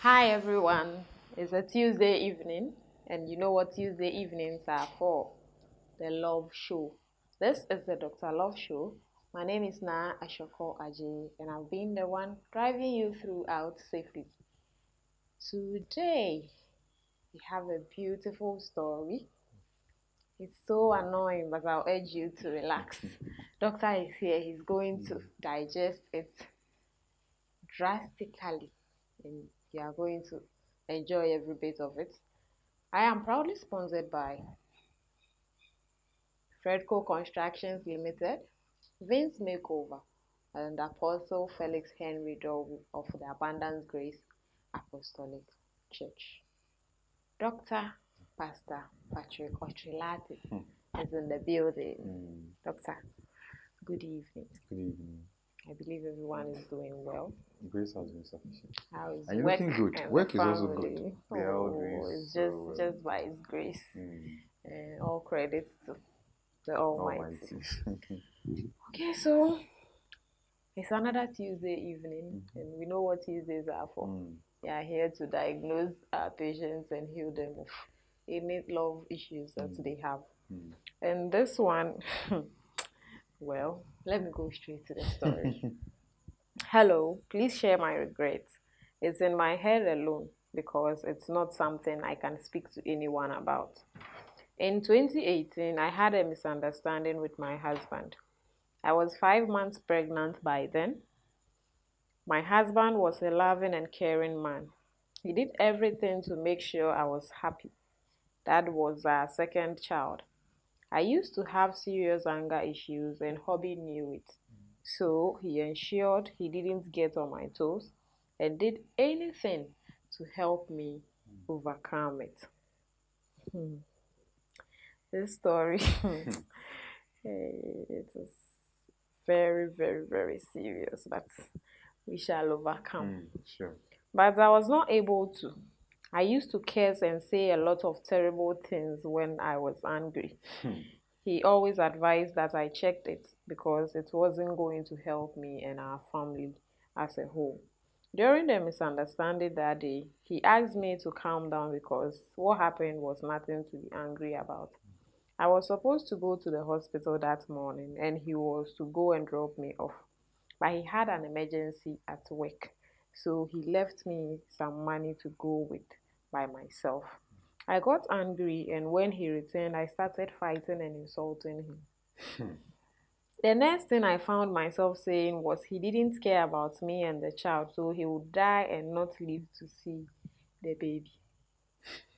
Hi everyone, it's a Tuesday evening, and you know what Tuesday evenings are for? The Love Show. This is the Dr. Love Show. My name is Na Ashoko Aji, and I've been the one driving you throughout safely. Today, we have a beautiful story. It's so annoying, but I'll urge you to relax. Doctor is here, he's going to digest it drastically, and you are going to enjoy every bit of it. I am proudly sponsored by Fredco Constructions Limited, Vince Makeover, and Apostle Felix Henry Doe of the Abundance Grace Apostolic Church. Dr. Pastor Patrick Ochilati is in the building. Doctor, good evening. Good evening. I believe everyone is doing well. Grace has been sufficient. How is And you're work looking good. and Work the is also family? good. They are all doing It's so well. just by His grace. All credit to the Almighty. Okay, so it's another Tuesday evening, and we know what Tuesdays are for. We are here to diagnose our patients and heal them of any love issues that they have. And this one, well, let me go straight to the story. Hello, please share my regrets. It's in my head alone because it's not something I can speak to anyone about. In 2018, I had a misunderstanding with my husband. I was 5 months pregnant by then. My husband was a loving and caring man. He did everything to make sure I was happy. That was our second child. I used to have serious anger issues, and hubby knew it. So he ensured he didn't get on my toes and did anything to help me overcome it. Hmm. This story it is very, very, very serious, but we shall overcome. Sure. But I was not able to. I used to curse and say a lot of terrible things when I was angry. He always advised that I checked it because it wasn't going to help me and our family as a whole. During the misunderstanding that day, he asked me to calm down because what happened was nothing to be angry about. I was supposed to go to the hospital that morning and he was to go and drop me off. But he had an emergency at work, so he left me some money to go with by myself. I got angry, and when he returned, I started fighting and insulting him. The next thing I found myself saying was he didn't care about me and the child, so he would die and not live to see the baby.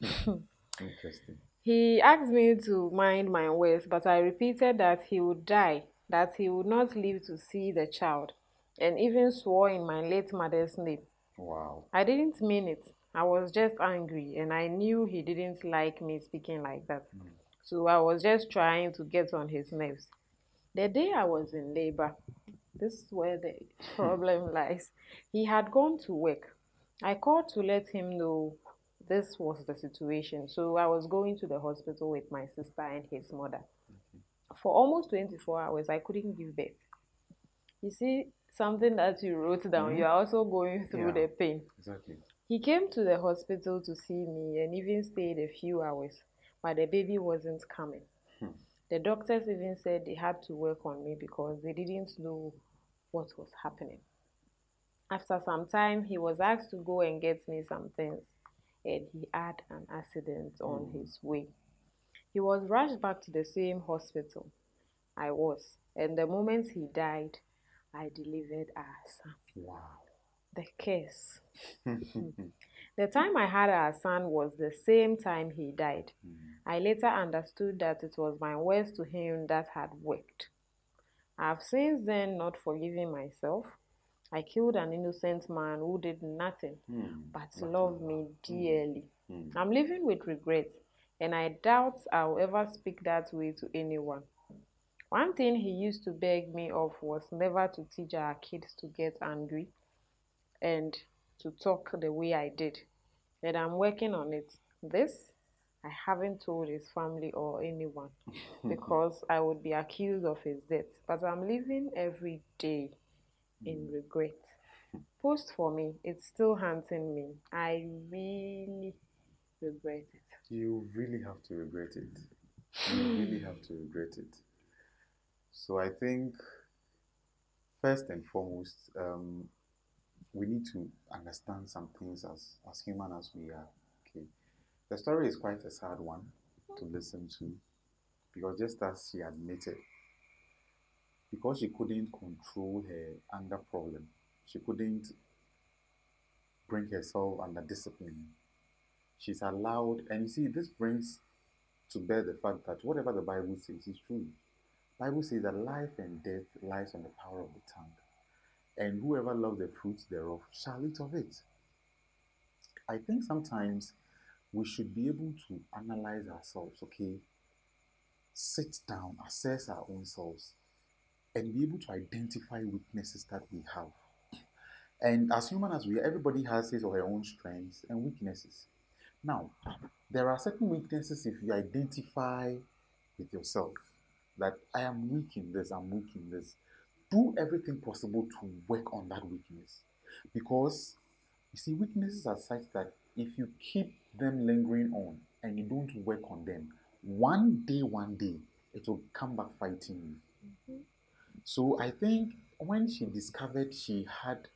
Interesting. He asked me to mind my words, but I repeated that he would die, that he would not live to see the child, and even swore in my late mother's name. Wow. I didn't mean it. I was just angry, and I knew he didn't like me speaking like that. So I was just trying to get on his nerves. The day I was in labor, this is where the problem lies. He had gone to work. I called to let him know this was the situation. So I was going to the hospital with my sister and his mother. For almost 24 hours, I couldn't give birth. You see, something that you wrote down, you are also going through the pain. Exactly. He came to the hospital to see me and even stayed a few hours, but the baby wasn't coming. The doctors even said they had to work on me because they didn't know what was happening. After some time, he was asked to go and get me some things, and he had an accident on his way. He was rushed back to the same hospital I was, and the moment he died, I delivered our son. Wow. The curse. The time I had our son was the same time he died. I later understood that it was my words to him that had worked. I have since then not forgiven myself. I killed an innocent man who did nothing but love me dearly. I'm living with regret, and I doubt I'll ever speak that way to anyone. One thing he used to beg me of was never to teach our kids to get angry and to talk the way I did. And I'm working on it. This I haven't told his family or anyone because I would be accused of his death. But I'm living every day in regret. Post for me, it's still haunting me. I really regret You really have to regret it. You really have to regret it. So I think first and foremost, we need to understand some things as human as we are. Okay, the story is quite a sad one to listen to because just as she admitted, because she couldn't control her anger problem, she couldn't bring herself under discipline. She's allowed, and you see, this brings to bear the fact that whatever the Bible says is true. Bible says that life and death lies on the power of the tongue, and whoever loves the fruits thereof shall eat of it. I think sometimes we should be able to analyze ourselves, okay? Sit down, assess our own selves, and be able to identify weaknesses that we have. And as human as we are, everybody has his or her own strengths and weaknesses. Now, there are certain weaknesses if you identify with yourself that I am weak in this, I'm weak in this. Do everything possible to work on that weakness. Because you see, weaknesses are such that if you keep them lingering on and you don't work on them, one day, it will come back fighting you. So I think when she discovered she had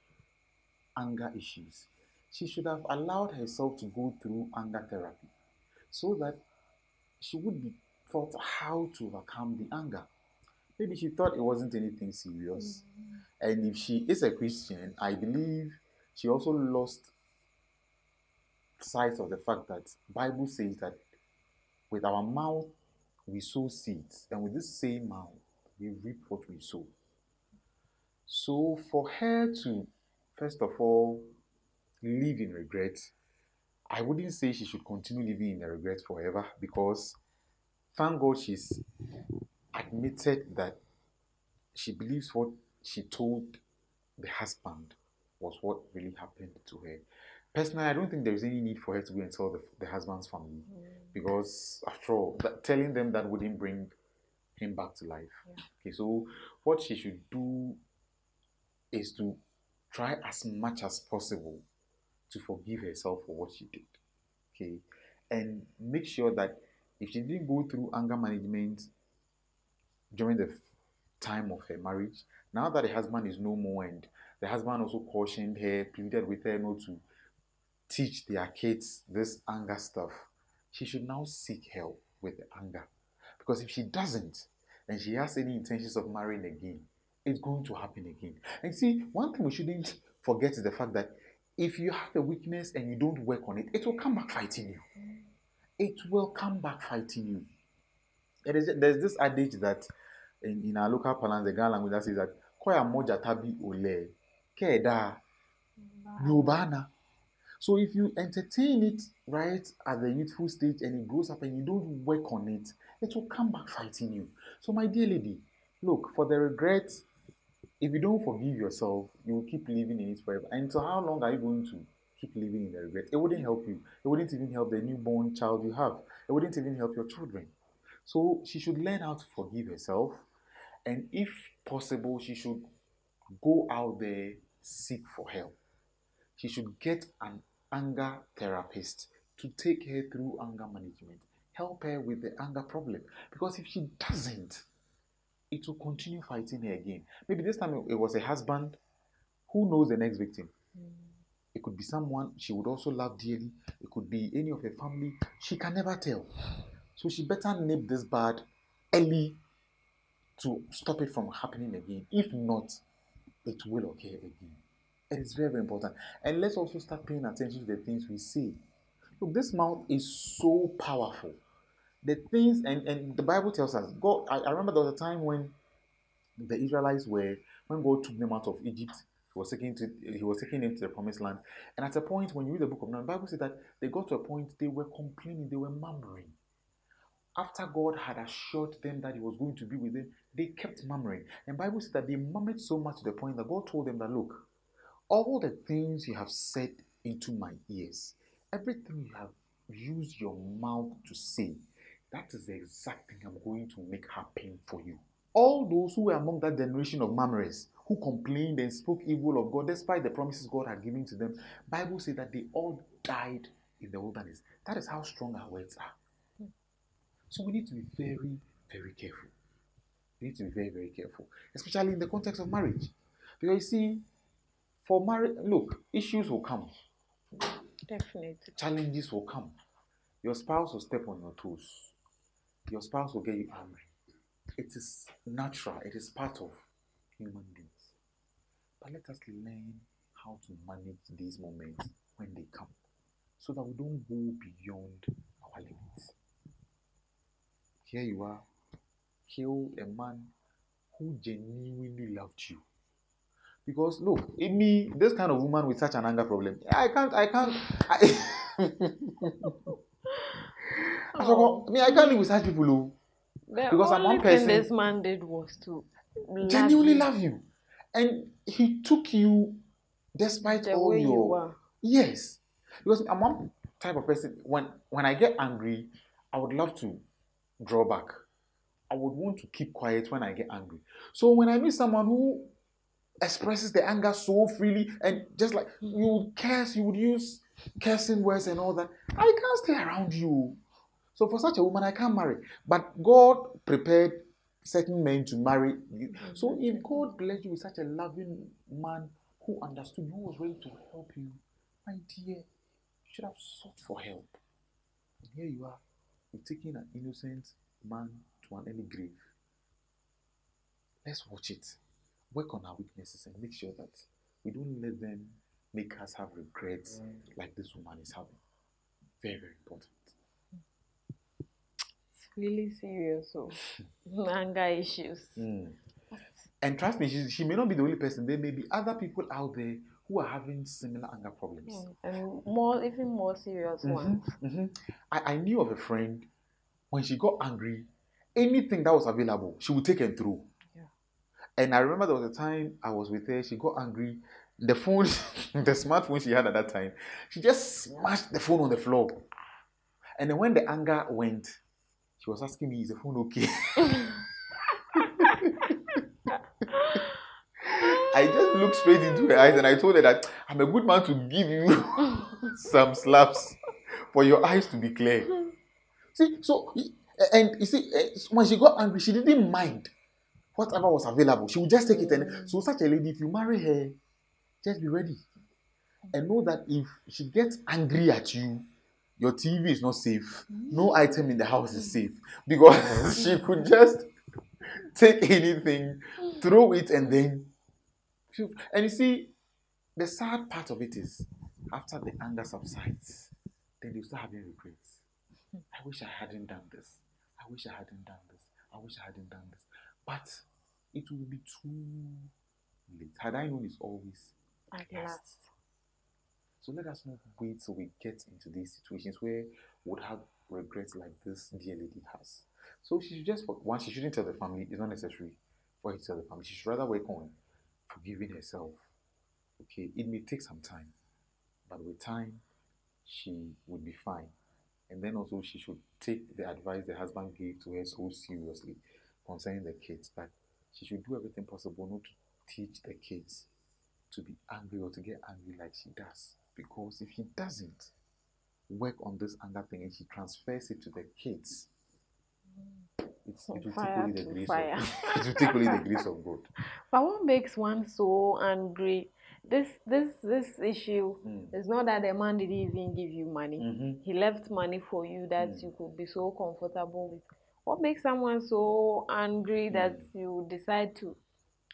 anger issues, she should have allowed herself to go through anger therapy so that she would be taught how to overcome the anger. Maybe she thought it wasn't anything serious. And if she is a Christian, I believe she also lost sight of the fact that Bible says that with our mouth we sow seeds, and with this same mouth we reap what we sow. So for her to first of all live in regret, I wouldn't say she should continue living in the regret forever because thank God she's admitted that she believes what she told the husband was what really happened to her. Personally, I don't think there's any need for her to go and tell the husband's family because, after all, telling them that wouldn't bring him back to life. Yeah. Okay, so what she should do is to try as much as possible to forgive herself for what she did. Okay, and make sure that if she didn't go through anger management during the time of her marriage, now that the husband is no more and the husband also cautioned her, pleaded with her not to teach their kids this anger stuff, she should now seek help with the anger. Because if she doesn't, and she has any intentions of marrying again, it's going to happen again. And see, one thing we shouldn't forget is the fact that if you have a weakness and you don't work on it, it will come back fighting you. It will come back fighting you. There's this adage that in our local parlance, the Ghana language, that says that koya moja tabi ole keda nyubana. So if you entertain it right at the youthful stage and it grows up and you don't work on it, it will come back fighting you. So my dear lady, look, for the regret, if you don't forgive yourself, you will keep living in it forever. And so how long are you going to keep living in the regret? It wouldn't help you. It wouldn't even help the newborn child you have. It wouldn't even help your children. So she should learn how to forgive herself. And if possible, she should go out there, seek for help. She should get an anger therapist to take her through anger management, help her with the anger problem. Because if she doesn't, it will continue fighting her again. Maybe this time it was a husband. Who knows the next victim? It could be someone she would also love dearly. It could be any of her family. She can never tell. So she better nip this bud early to stop it from happening again. If not, it will occur again. It is very, very important. And let's also start paying attention to the things we say. Look, this mouth is so powerful. The things, and the Bible tells us, God, I remember there was a time when the Israelites were, when God took them out of Egypt, he was taking them to the promised land. And at a point, when you read the book of Numbers, the Bible said that they got to a point they were complaining, they were murmuring. After God had assured them that He was going to be with them, they kept murmuring. And the Bible said that they murmured so much to the point that God told them that, look, all the things you have said into my ears, everything you have used your mouth to say, that is the exact thing I'm going to make happen for you. All those who were among that generation of murmurers, who complained and spoke evil of God despite the promises God had given to them, Bible says that they all died in the wilderness. That is how strong our words are. So we need to be very, very careful. We need to be very, very careful, especially in the context of marriage. Because you see, for marriage, look, issues will come, Definitely. challenges will come. Your spouse will step on your toes. Your spouse will get you angry. It is natural, it is part of human beings. But let us learn how to manage these moments when they come so that we don't go beyond our limits. Here you are, kill a man who genuinely loved you. Because look, in me, this kind of woman with such an anger problem, I can't. I can't live with such people. Because I'm one person. The only thing this man did was to genuinely love you, and he took you despite the all way your. You were. Yes, because I'm one type of person. When I get angry, I would love to draw back. I would want to keep quiet when I get angry. So when I meet someone who expresses the anger so freely and just like you would curse, you would use cursing words and all that, I can't stay around you. So for such a woman, I can't marry. But God prepared certain men to marry you. So if God blessed you with such a loving man who understood, who was ready to help you, my dear, you should have sought for help. And here you are, you're taking an innocent man to an early grave. Let's watch it. Work on our weaknesses and make sure that we don't let them make us have regrets like this woman is having. Very, very important. It's really serious. So, anger issues. And trust me, she may not be the only person. There may be other people out there who are having similar anger problems. And even more serious ones. I knew of a friend, when she got angry, anything that was available, she would take and throw. And I remember there was a time I was with her, she got angry. The phone, the smartphone she had at that time, she just smashed the phone on the floor. And then when the anger went, she was asking me, is the phone okay? I just looked straight into her eyes and I told her that I'm a good man to give you some slaps for your eyes to be clear. See, so, and you see, when she got angry, she didn't mind whatever was available. She would just take it. And so such a lady, if you marry her, just be ready. And know that if she gets angry at you, your TV is not safe. No item in the house is safe. Because she could just take anything, throw it, and then... And you see, the sad part of it is, after the anger subsides, then you start having regrets. I wish I hadn't done this. I wish I hadn't done this. I wish I hadn't done this. But it will be too late. Had I known, it's always at last. So let us not wait till we get into these situations where we would have regrets like this dear lady has. So she should just, once she shouldn't tell the family. It's not necessary for her to tell the family. She should rather work on forgiving herself. Okay, it may take some time, but with time, she would be fine. And then also she should take the advice the husband gave to her so seriously concerning the kids, that she should do everything possible not to teach the kids to be angry or to get angry like she does. Because if she doesn't work on this anger thing and she transfers it to the kids, it will take only the grace of it will take only the grace of God. But what makes one so angry? This issue is not that the man didn't even give you money. He left money for you that you could be so comfortable with. What makes someone so angry that you decide to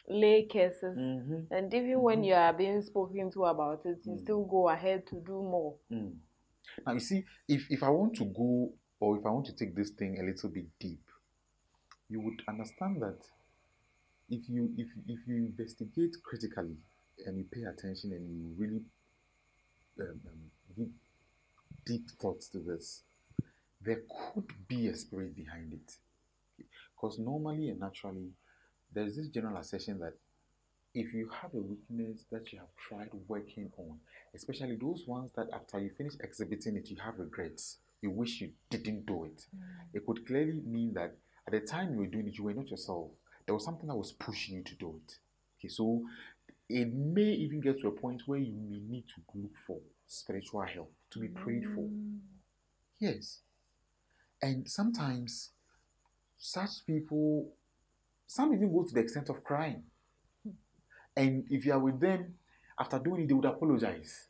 lay curses, and even when you are being spoken to about it, you still go ahead to do more? Now you see, if I want to go, or if I want to take this thing a little bit deep, you would understand that if you investigate critically and you pay attention and you really give deep thoughts to this, there could be a spirit behind it. Because normally and naturally, there's this general assertion that if you have a weakness that you have tried working on, especially those ones that after you finish exhibiting it, you have regrets, you wish you didn't do it, it could clearly mean that at the time you were doing it, you were not yourself. there was something that was pushing you to do it. Okay, so it may even get to a point where you may need to look for spiritual help to be prayed for. Yes. And sometimes such people, some even go to the extent of crying. And if you are with them, after doing it, they would apologize.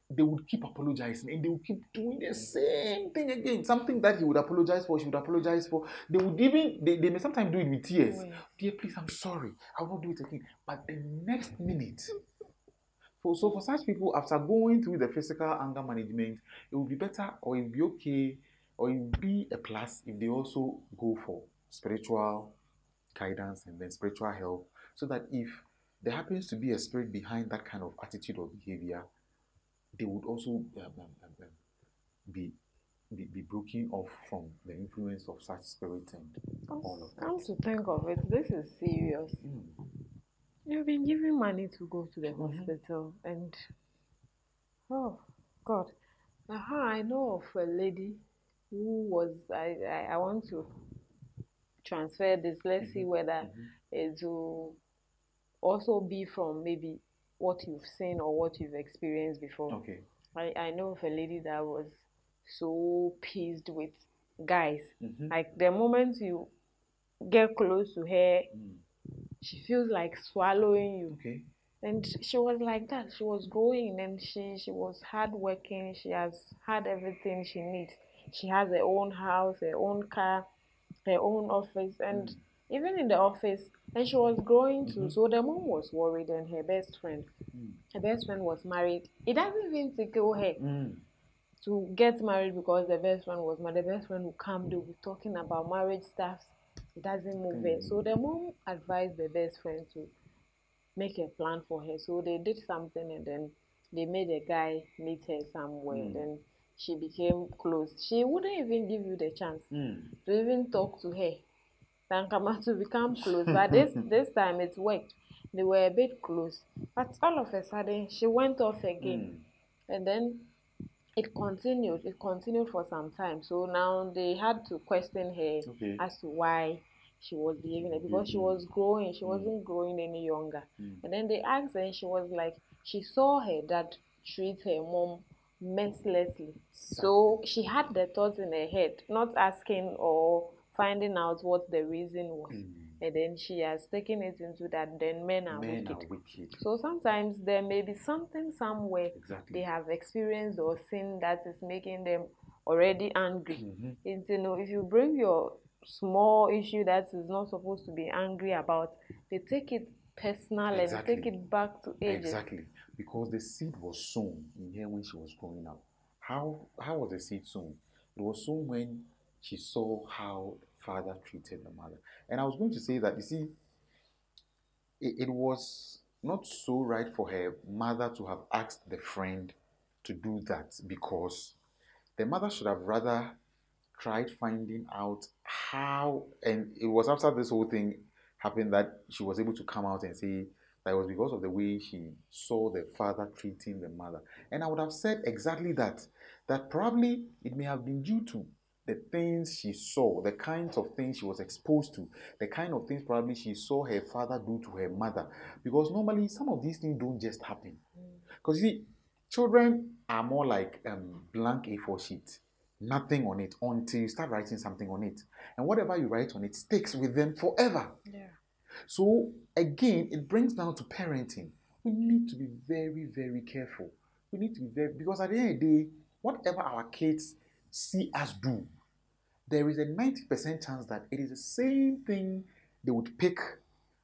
They would keep apologizing and they would keep doing the same thing again. Something that he would apologize for, she would apologize for. They would even, they may sometimes do it with tears. Dear, please, I'm sorry. I will not do it again. But the next minute, so for such people, after going through the physical anger management, it would be better or it would be okay or it would be a plus if they also go for spiritual guidance and then spiritual help, so that if there happens to be a spirit behind that kind of attitude or behavior, they would also be broken off from the influence of such spirits and all of that. Come to think of it, this is serious. You've been giving money to go to the hospital, and oh God, I know of a lady who was. I want to transfer this. Let's see whether it will also be from maybe what you've seen or what you've experienced before. Okay. I know of a lady that was so pissed with guys. Like the moment you get close to her, she feels like swallowing you. Okay. And she was like that. She was growing and she was hardworking. She has had everything she needs. She has her own house, her own car, her own office, and even in the office, and she was growing too. So the mom was worried, and her best friend was married. It doesn't even tickle her to get married because the best friend was married. The best friend will come, they'll be talking about marriage stuff. It doesn't move her. So the mom advised the best friend to make a plan for her. So they did something and then they made a guy meet her somewhere. Then she became close. She wouldn't even give you the chance to even talk to her. Then come out to become close. But this time it worked. They were a bit close. But all of a sudden she went off again. And then it continued. It continued for some time. So now they had to question her as to why she was behaving like, because she was growing. She wasn't growing any younger. And then they asked her, and she was like, she saw her dad treat her mom mercilessly. So she had the thoughts in her head, not asking or finding out what the reason was. And then she has taken it into that then men are wicked. So sometimes there may be something somewhere they have experienced or seen that is making them already angry. And, you know, if you bring your small issue that is not supposed to be angry about, they take it personal and take it back to ages. Exactly, because the seed was sown in her when she was growing up. How was the seed sown? It was sown when she saw how father treated the mother. And I was going to say that, you see, it was not so right for her mother to have asked the friend to do that, because the mother should have rather tried finding out how, and it was after this whole thing happened that she was able to come out and say that it was because of the way she saw the father treating the mother. And I would have said exactly that probably it may have been due to the things she saw, the kinds of things she was exposed to, the kind of things probably she saw her father do to her mother. Because normally some of these things don't just happen. Because you see, children are more like blank A4 sheets, nothing on it until you start writing something on it. And whatever you write on it sticks with them forever. So again, it brings down to parenting. We need to be very, very careful. We need to be very, because at the end of the day, whatever our kids see us do, there is a 90% chance that it is the same thing they would pick,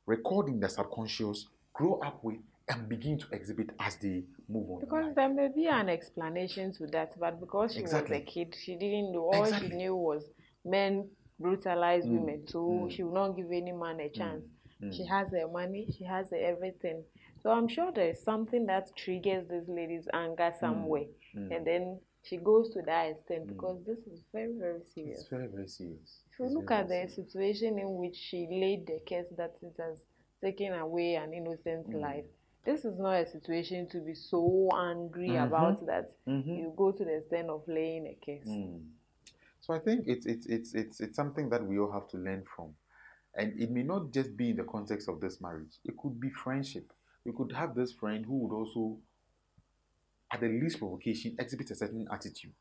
record in their subconscious, grow up with, and begin to exhibit as they move on. Because there may be an explanation to that, but because she was a kid, she didn't know. All she knew was men brutalize women, so she will not give any man a chance. She has her money, she has her everything. So I'm sure there's something that triggers this lady's anger somewhere. And then she goes to that extent, because this is very, very serious. It's very, very serious. If you look at the situation in which she laid the case that it has taken away an innocent life, this is not a situation to be so angry about that you go to the extent of laying a case. So I think it's something that we all have to learn from. And it may not just be in the context of this marriage, it could be friendship. You could have this friend who would also, at the least provocation, exhibit a certain attitude.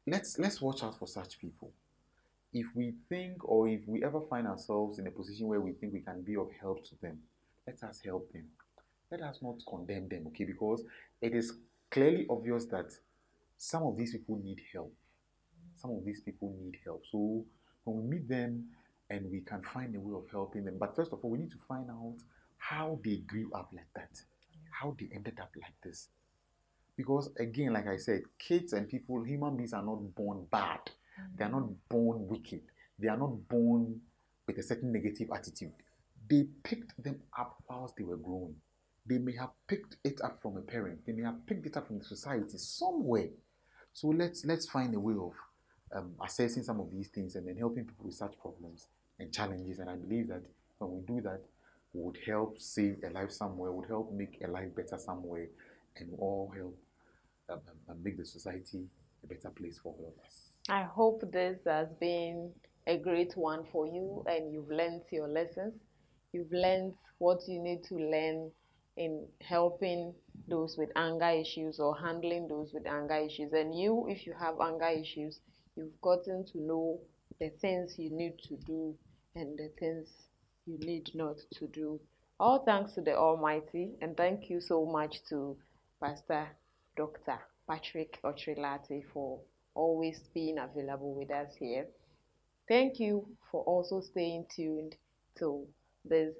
Let's watch out for such people. If we think, or if we ever find ourselves in a position where we think we can be of help to them, let us help them. Let us not condemn them, okay? Because it is clearly obvious that some of these people need help. Some of these people need help. So when we meet them and we can find a way of helping them, but first of all, we need to find out how they grew up like that, how they ended up like this. Because again, like I said, kids and people, human beings are not born bad. They are not born wicked. They are not born with a certain negative attitude. They picked them up whilst they were growing. They may have picked it up from a parent. They may have picked it up from the society somewhere. So let's find a way of assessing some of these things and then helping people with such problems and challenges. And I believe that when we do that, would help save a life somewhere, would help make a life better somewhere, and all help make the society a better place for all of us. I hope this has been a great one for you and you've learned your lessons. You've learned what you need to learn in helping those with anger issues or handling those with anger issues. And you, if you have anger issues, you've gotten to know the things you need to do and the things you need not to do. All thanks to the Almighty, and thank you so much to Pastor Dr. Patrick Otrilate for always being available with us here. Thank you for also staying tuned to this